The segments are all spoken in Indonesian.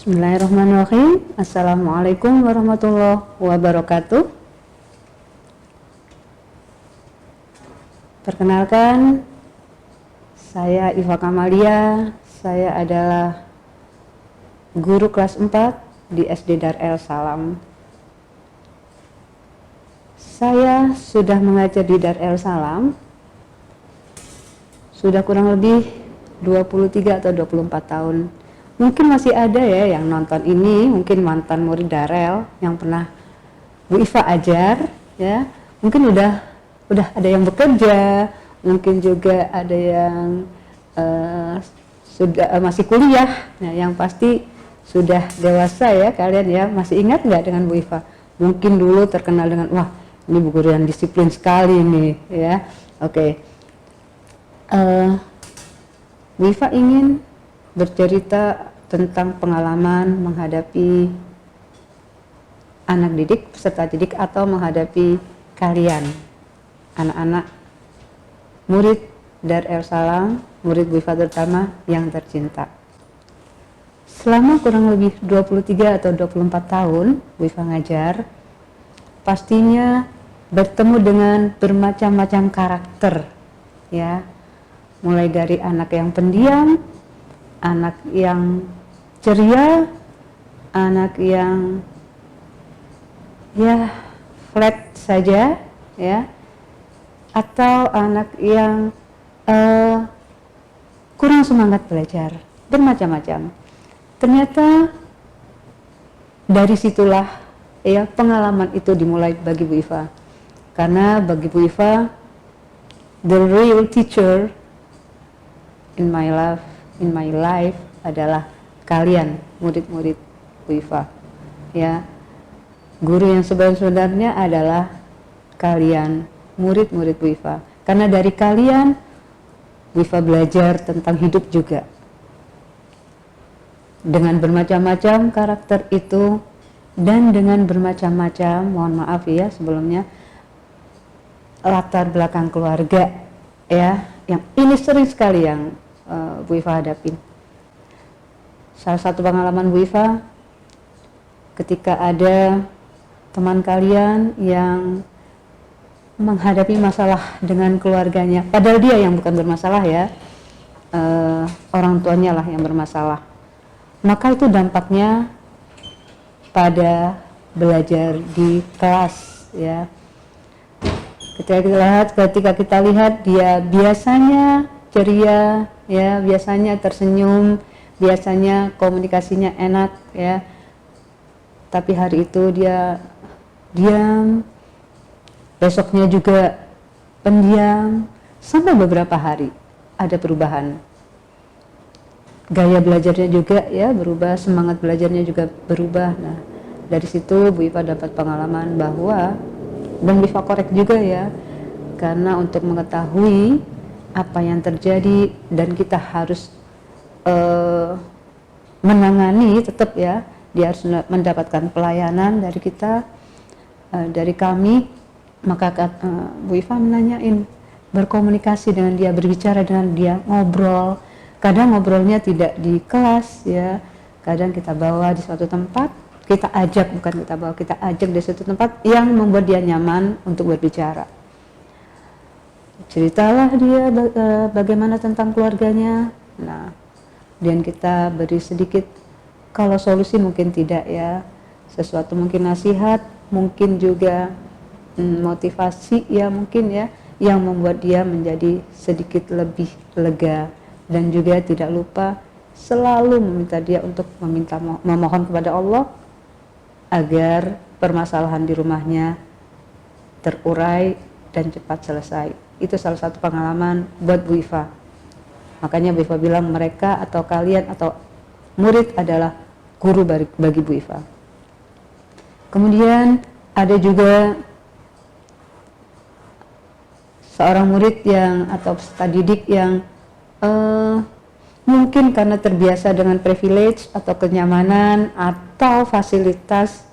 Bismillahirrahmanirrahim. Assalamualaikum warahmatullahi wabarakatuh. Perkenalkan, saya Iva Kamalia. Saya adalah guru kelas 4 di SD Dar El Salam. Saya sudah mengajar di Dar El Salam sudah kurang lebih 23 atau 24 tahun. Mungkin masih ada ya yang nonton ini, mungkin mantan murid Darel yang pernah Bu Iva ajar ya. Mungkin udah ada yang bekerja, mungkin juga ada yang sudah masih kuliah. Nah, yang pasti sudah dewasa ya kalian ya. Masih ingat nggak dengan Bu Iva? Mungkin dulu terkenal dengan wah, ini bu guru yang disiplin sekali nih ya. Oke. Bu Iva ingin bercerita tentang pengalaman menghadapi anak didik, peserta didik, atau menghadapi kalian, anak-anak murid Dar El Salam, murid Bu Iva terutama yang tercinta. Selama kurang lebih 23 atau 24 tahun Bu Iva ngajar, pastinya bertemu dengan bermacam-macam karakter ya, mulai dari anak yang pendiam, anak yang ceria, anak yang ya flat saja ya, atau anak yang kurang semangat belajar, bermacam-macam. Ternyata dari situlah ya pengalaman itu dimulai bagi Bu Iva, karena bagi Bu Iva the real teacher in my life adalah kalian, murid-murid Bu Iva ya. Guru yang sebenarnya adalah kalian, murid-murid Bu Iva, karena dari kalian Bu Iva belajar tentang hidup juga dengan bermacam-macam karakter itu, dan dengan bermacam-macam, mohon maaf ya sebelumnya, latar belakang keluarga ya, yang ini sering sekali yang Bu Iva hadapin. Salah satu pengalaman Bu Iva ketika ada teman kalian yang menghadapi masalah dengan keluarganya, padahal dia yang bukan bermasalah ya, orang tuanya lah yang bermasalah, maka itu dampaknya pada belajar di kelas ya. Ketika kita lihat dia biasanya ceria ya, biasanya tersenyum, biasanya komunikasinya enak ya, tapi hari itu dia diam, besoknya juga pendiam, sampai beberapa hari ada perubahan. Gaya belajarnya juga ya berubah, semangat belajarnya juga berubah. Nah, dari situ Bu Iva dapat pengalaman bahwa, dan Bu Iva korek juga ya, karena untuk mengetahui apa yang terjadi dan kita harus menangani tetap ya, dia harus mendapatkan pelayanan dari kita, dari kami, maka Bu Iva menanyain, berkomunikasi dengan dia, berbicara dengan dia, ngobrol. Kadang ngobrolnya tidak di kelas ya, kadang kita bawa di suatu tempat, kita ajak di suatu tempat yang membuat dia nyaman untuk berbicara. Ceritalah dia bagaimana tentang keluarganya. Nah, dan kita beri sedikit, kalau solusi mungkin tidak ya, sesuatu mungkin nasihat, mungkin juga motivasi ya mungkin ya, yang membuat dia menjadi sedikit lebih lega. Dan juga tidak lupa selalu meminta dia untuk memohon kepada Allah agar permasalahan di rumahnya terurai dan cepat selesai. Itu salah satu pengalaman buat Bu Iva. Makanya Bu Iva bilang mereka atau kalian atau murid adalah guru bagi Bu Iva. Kemudian ada juga seorang murid yang atau peserta didik yang mungkin karena terbiasa dengan privilege atau kenyamanan atau fasilitas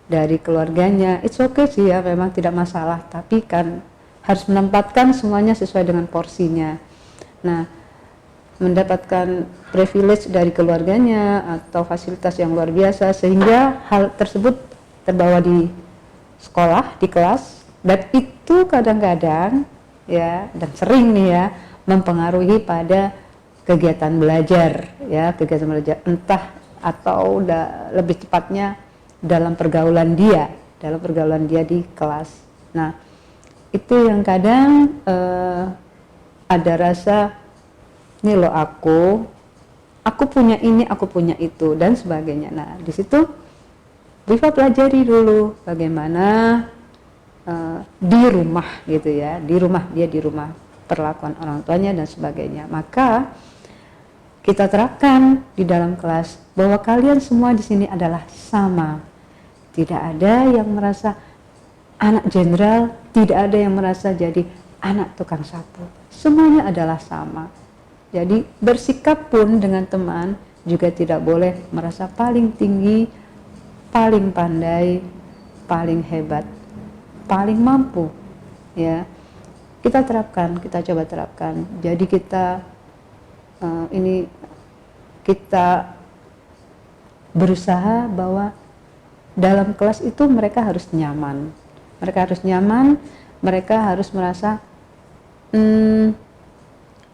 dari keluarganya, it's okay sih ya, memang tidak masalah, tapi kan harus menempatkan semuanya sesuai dengan porsinya. Nah, mendapatkan privilege dari keluarganya atau fasilitas yang luar biasa, sehingga hal tersebut terbawa di sekolah, di kelas, dan itu kadang-kadang ya, dan sering nih ya, mempengaruhi pada kegiatan belajar ya, kegiatan belajar entah atau lebih tepatnya dalam pergaulan dia di kelas. Nah, itu yang kadang ada rasa, ini loh aku punya ini, aku punya itu, dan sebagainya. Nah, di situ Bu Iva pelajari dulu bagaimana di rumah gitu ya, di rumah perlakuan orang tuanya dan sebagainya. Maka kita terapkan di dalam kelas bahwa kalian semua di sini adalah sama. Tidak ada yang merasa anak jenderal, tidak ada yang merasa jadi anak tukang sapu. Semuanya adalah sama. Jadi bersikap pun dengan teman juga tidak boleh merasa paling tinggi, paling pandai, paling hebat, paling mampu. Ya, kita coba terapkan. Jadi kita kita berusaha bahwa dalam kelas itu mereka harus nyaman. Mereka harus merasa,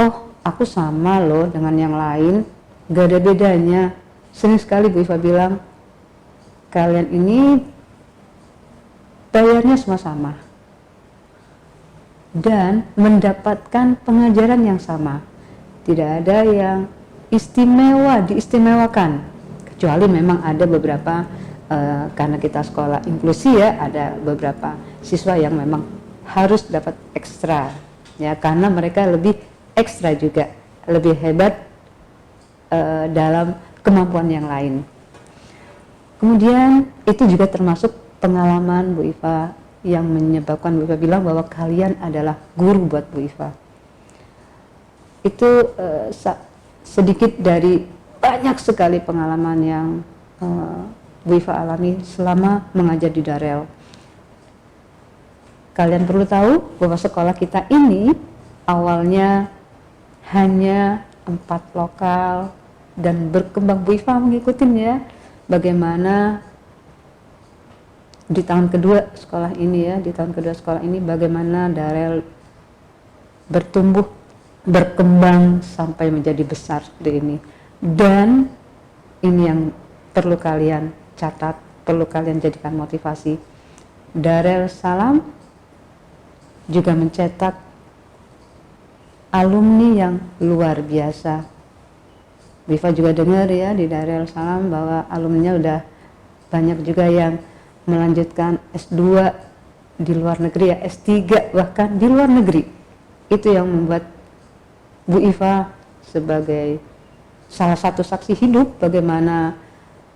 oh, aku sama loh dengan yang lain, gak ada bedanya. Sering sekali Bu Iva bilang, kalian ini bayarnya semua sama dan mendapatkan pengajaran yang sama. Tidak ada yang diistimewakan, kecuali memang ada beberapa karena kita sekolah inklusi ya, ada beberapa siswa yang memang harus dapat ekstra ya, karena mereka lebih ekstra juga, lebih hebat dalam kemampuan yang lain. Kemudian itu juga termasuk pengalaman Bu Iva yang menyebabkan Bu Iva bilang bahwa kalian adalah guru buat Bu Iva. Itu sedikit dari banyak sekali pengalaman yang Bu Iva alami selama mengajar di Darel. Kalian perlu tahu bahwa sekolah kita ini awalnya hanya 4 lokal dan berkembang. Bu Iva mengikutin ya, bagaimana di tahun kedua sekolah ini bagaimana Darel bertumbuh, berkembang sampai menjadi besar seperti ini. Dan ini yang perlu kalian catat, perlu kalian jadikan motivasi. Darel Salam juga mencetak alumni yang luar biasa. Viva juga dengar ya di Darel Salam bahwa alumninya udah banyak juga yang melanjutkan S2 di luar negeri ya, S3 bahkan di luar negeri. Itu yang membuat Bu Iva sebagai salah satu saksi hidup bagaimana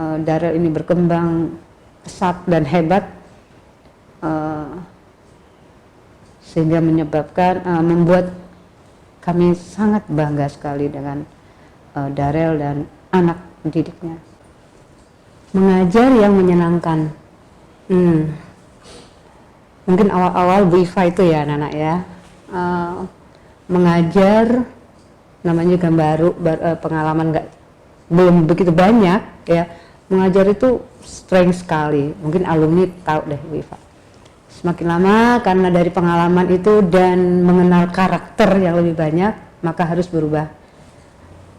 Darel ini berkembang pesat dan hebat, sehingga membuat kami sangat bangga sekali dengan Darel dan anak didiknya. Mengajar yang menyenangkan. Mungkin awal-awal Bu Iva itu ya anak-anak ya, mengajar namanya juga baru, pengalaman belum begitu banyak ya. Mengajar itu strength sekali, mungkin alumni tahu deh Bu Iva. Semakin lama karena dari pengalaman itu dan mengenal karakter yang lebih banyak, maka harus berubah.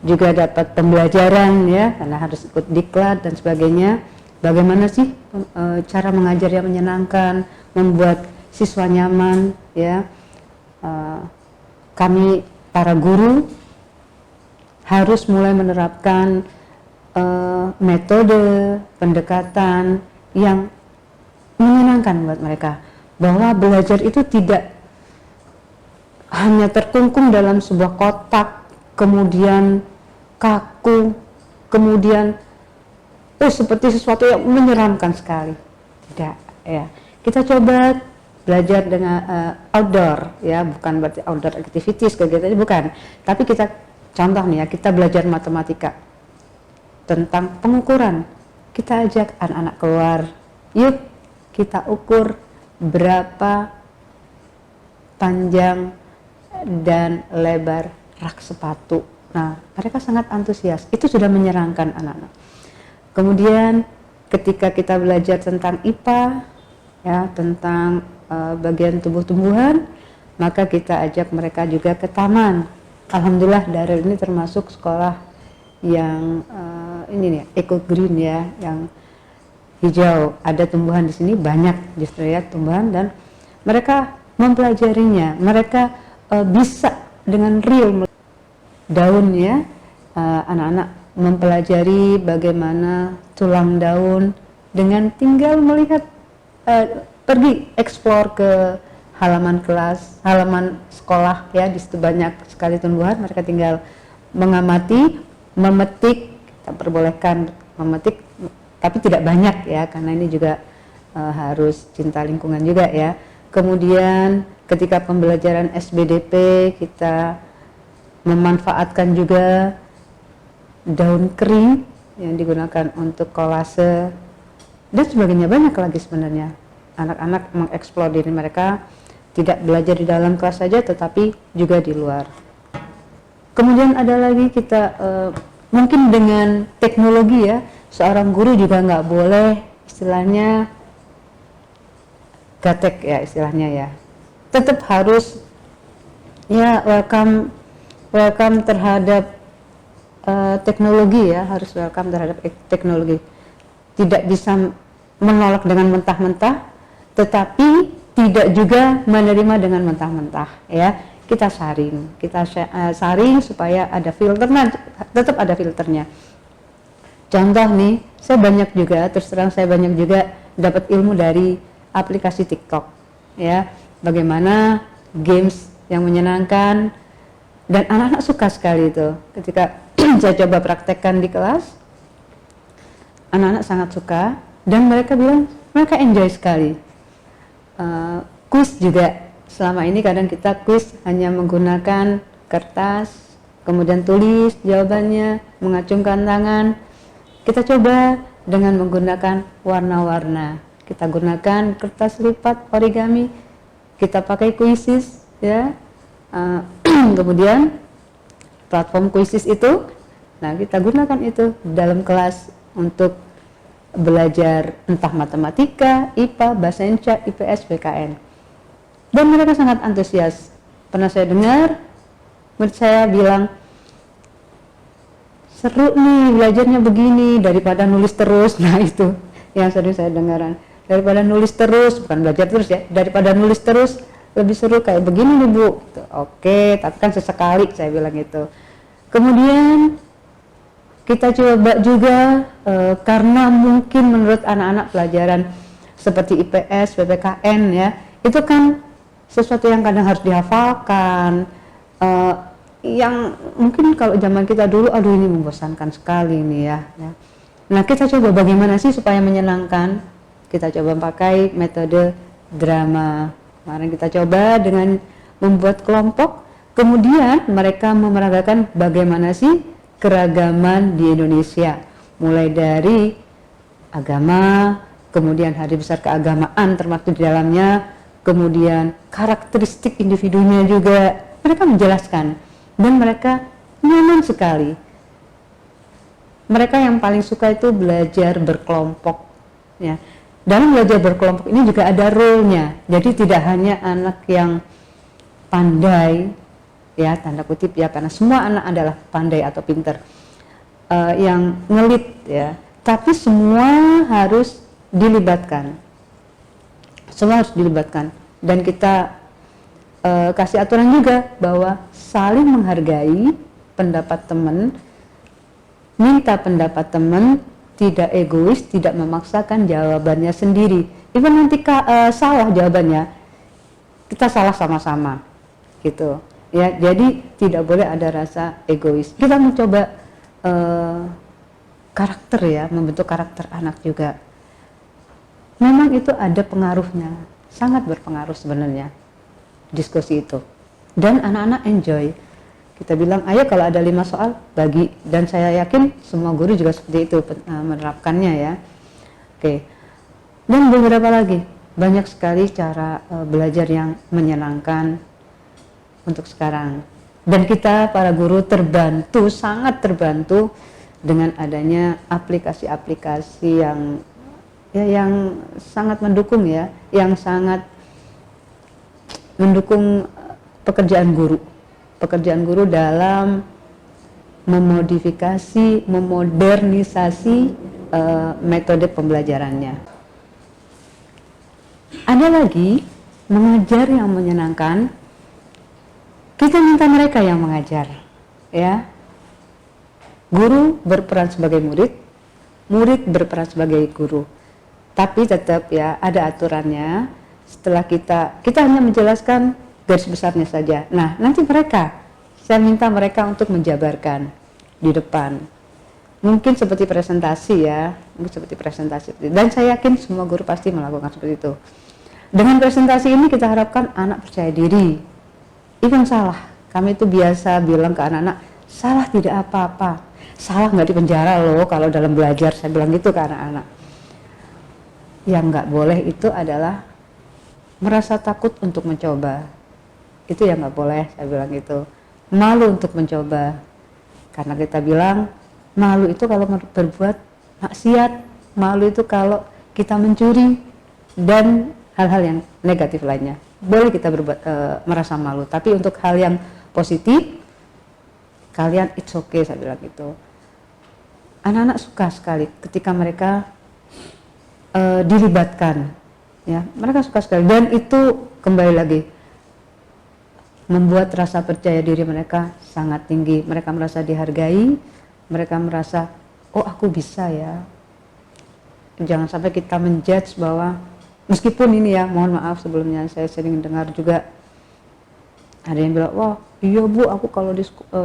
Juga dapat pembelajaran ya, karena harus ikut diklat dan sebagainya. Bagaimana sih cara mengajar yang menyenangkan, membuat siswa nyaman ya. Kami para guru harus mulai menerapkan metode pendekatan yang menyenangkan buat mereka, bahwa belajar itu tidak hanya terkungkung dalam sebuah kotak, kemudian kaku, kemudian seperti sesuatu yang menyeramkan sekali. Tidak ya, kita coba belajar dengan outdoor ya, bukan berarti outdoor activities kegiatannya bukan, tapi kita contoh nih ya, kita belajar matematika tentang pengukuran. Kita ajak anak-anak keluar, yuk kita ukur berapa panjang dan lebar rak sepatu Nah, mereka sangat antusias. Itu sudah menyenangkan anak-anak. Kemudian ketika kita belajar tentang IPA, ya, tentang bagian tumbuh-tumbuhan, maka kita ajak mereka juga ke taman. Alhamdulillah Darul ini termasuk sekolah yang ini nih, eco green ya, yang hijau. Ada tumbuhan di sini banyak justru ya tumbuhan, dan mereka mempelajarinya. Mereka bisa dengan real daunnya, anak-anak mempelajari bagaimana tulang daun dengan tinggal melihat, pergi eksplor ke halaman kelas, halaman sekolah ya, di situ banyak sekali tumbuhan, mereka tinggal mengamati, memetik, kita perbolehkan memetik tapi tidak banyak ya, karena ini juga harus cinta lingkungan juga ya. Kemudian ketika pembelajaran SBDP kita memanfaatkan juga daun kering yang digunakan untuk kolase dan sebagainya, banyak lagi sebenarnya. Anak-anak mengeksplor diri mereka, tidak belajar di dalam kelas saja tetapi juga di luar. Kemudian ada lagi kita mungkin dengan teknologi ya, seorang guru juga nggak boleh istilahnya gatek ya istilahnya ya, tetap harus ya welcome terhadap teknologi ya, harus welcome terhadap teknologi, tidak bisa menolak dengan mentah-mentah tetapi tidak juga menerima dengan mentah-mentah ya. Kita saring supaya ada filternya, tetap ada filternya. Contoh nih, saya banyak juga, terus terang saya banyak juga dapat ilmu dari aplikasi TikTok ya, bagaimana games yang menyenangkan, dan anak-anak suka sekali itu. Ketika saya coba praktekkan di kelas, anak-anak sangat suka dan mereka bilang mereka enjoy sekali. Kuis juga, selama ini kadang kita kuis hanya menggunakan kertas, kemudian tulis jawabannya, mengacungkan tangan. Kita coba dengan menggunakan warna-warna, kita gunakan kertas lipat origami, kita pakai Quizzes ya. Kemudian platform Quizzes itu, nah kita gunakan itu dalam kelas untuk belajar entah matematika, IPA, bahasa Indonesia, IPS, PKN. Dan mereka sangat antusias. Pernah saya dengar, murid saya bilang, seru nih belajarnya begini daripada nulis terus. Nah itu yang sering saya dengaran. Daripada nulis terus, bukan belajar terus ya, daripada nulis terus lebih seru kayak begini nih Bu. Oke, tapi kan sesekali saya bilang itu. Kemudian kita coba juga karena mungkin menurut anak-anak pelajaran seperti IPS, PPKN ya, itu kan sesuatu yang kadang harus dihafalkan, yang mungkin kalau zaman kita dulu, aduh ini membosankan sekali ini ya. Nah kita coba bagaimana sih supaya menyenangkan, kita coba pakai metode drama. Kemarin kita coba dengan membuat kelompok, kemudian mereka memeragakan bagaimana sih keragaman di Indonesia, mulai dari agama, kemudian hari besar keagamaan termasuk di dalamnya, kemudian karakteristik individunya juga, mereka menjelaskan dan mereka nyaman sekali. Mereka yang paling suka itu belajar berkelompok ya. Dalam belajar berkelompok ini juga ada role-nya, jadi tidak hanya anak yang pandai ya, tanda kutip ya, karena semua anak adalah pandai atau pinter, yang ngelit ya, tapi semua harus dilibatkan, dan kita kasih aturan juga bahwa saling menghargai pendapat teman, minta pendapat teman, tidak egois, tidak memaksakan jawabannya sendiri. Even nanti salah jawabannya, kita salah sama-sama gitu ya. Jadi tidak boleh ada rasa egois. Kita mencoba karakter ya, membentuk karakter anak juga. Memang itu ada pengaruhnya, sangat berpengaruh sebenarnya diskusi itu, dan anak-anak enjoy. Kita bilang ayo kalau ada 5 soal bagi, dan saya yakin semua guru juga seperti itu menerapkannya ya. Oke. Dan beberapa lagi, banyak sekali cara belajar yang menyenangkan untuk sekarang. Dan kita para guru terbantu, sangat terbantu dengan adanya aplikasi-aplikasi yang sangat mendukung ya, yang sangat mendukung pekerjaan guru dalam memodifikasi, memodernisasi metode pembelajarannya. Ada lagi mengajar yang menyenangkan. Kita minta mereka yang mengajar, ya. Guru berperan sebagai murid, murid berperan sebagai guru. Tapi tetap ya ada aturannya. Setelah kita hanya menjelaskan garis besarnya saja. Nah, nanti saya minta mereka untuk menjabarkan di depan. Mungkin seperti presentasi ya, Dan saya yakin semua guru pasti melakukan seperti itu. Dengan presentasi ini kita harapkan anak percaya diri. Itu yang salah. Kami itu biasa bilang ke anak-anak, salah tidak apa-apa. Salah nggak dipenjara loh kalau dalam belajar, saya bilang gitu ke anak-anak. Yang nggak boleh itu adalah merasa takut untuk mencoba. Itu yang nggak boleh, saya bilang gitu. Malu untuk mencoba. Karena kita bilang, malu itu kalau berbuat maksiat, malu itu kalau kita mencuri, dan hal-hal yang negatif lainnya. Boleh kita merasa malu, tapi untuk hal yang positif, kalian it's okay, saya bilang gitu. Anak-anak suka sekali ketika mereka dilibatkan, ya, mereka suka sekali, dan itu kembali lagi membuat rasa percaya diri mereka sangat tinggi. Mereka merasa dihargai, mereka merasa, oh aku bisa ya. Jangan sampai kita menjudge bahwa, meskipun ini ya, mohon maaf sebelumnya, saya sering dengar juga ada yang bilang, wah iya bu, aku kalau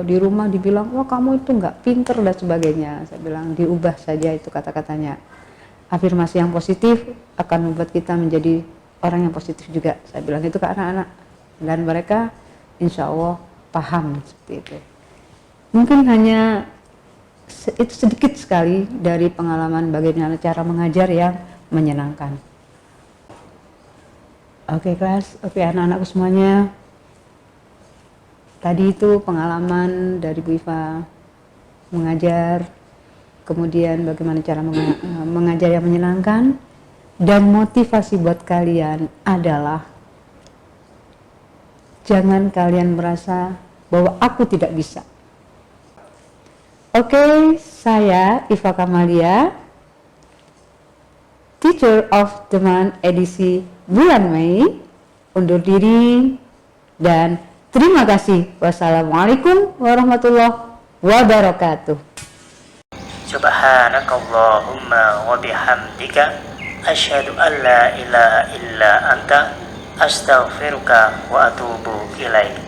di rumah dibilang, wah kamu itu nggak pinter dan sebagainya. Saya bilang, diubah saja itu kata-katanya. Afirmasi yang positif akan membuat kita menjadi orang yang positif juga. Saya bilang itu ke anak-anak, dan mereka insya Allah paham seperti itu. Mungkin hanya itu sedikit sekali dari pengalaman bagaimana cara mengajar yang menyenangkan. Oke kelas, oke anak-anakku semuanya. Tadi itu pengalaman dari Bu Iva mengajar, kemudian bagaimana cara mengajar yang menyenangkan, dan motivasi buat kalian adalah jangan kalian merasa bahwa aku tidak bisa. Oke, saya Iva Kamalia, Teacher of the Month edisi bulan Mei, undur diri dan terima kasih. Wassalamualaikum warahmatullahi wabarakatuh. Subhanakallahumma wa bihamdika asyhadu an la ilaha illa anta astaghfiruka wa atubu ilaik.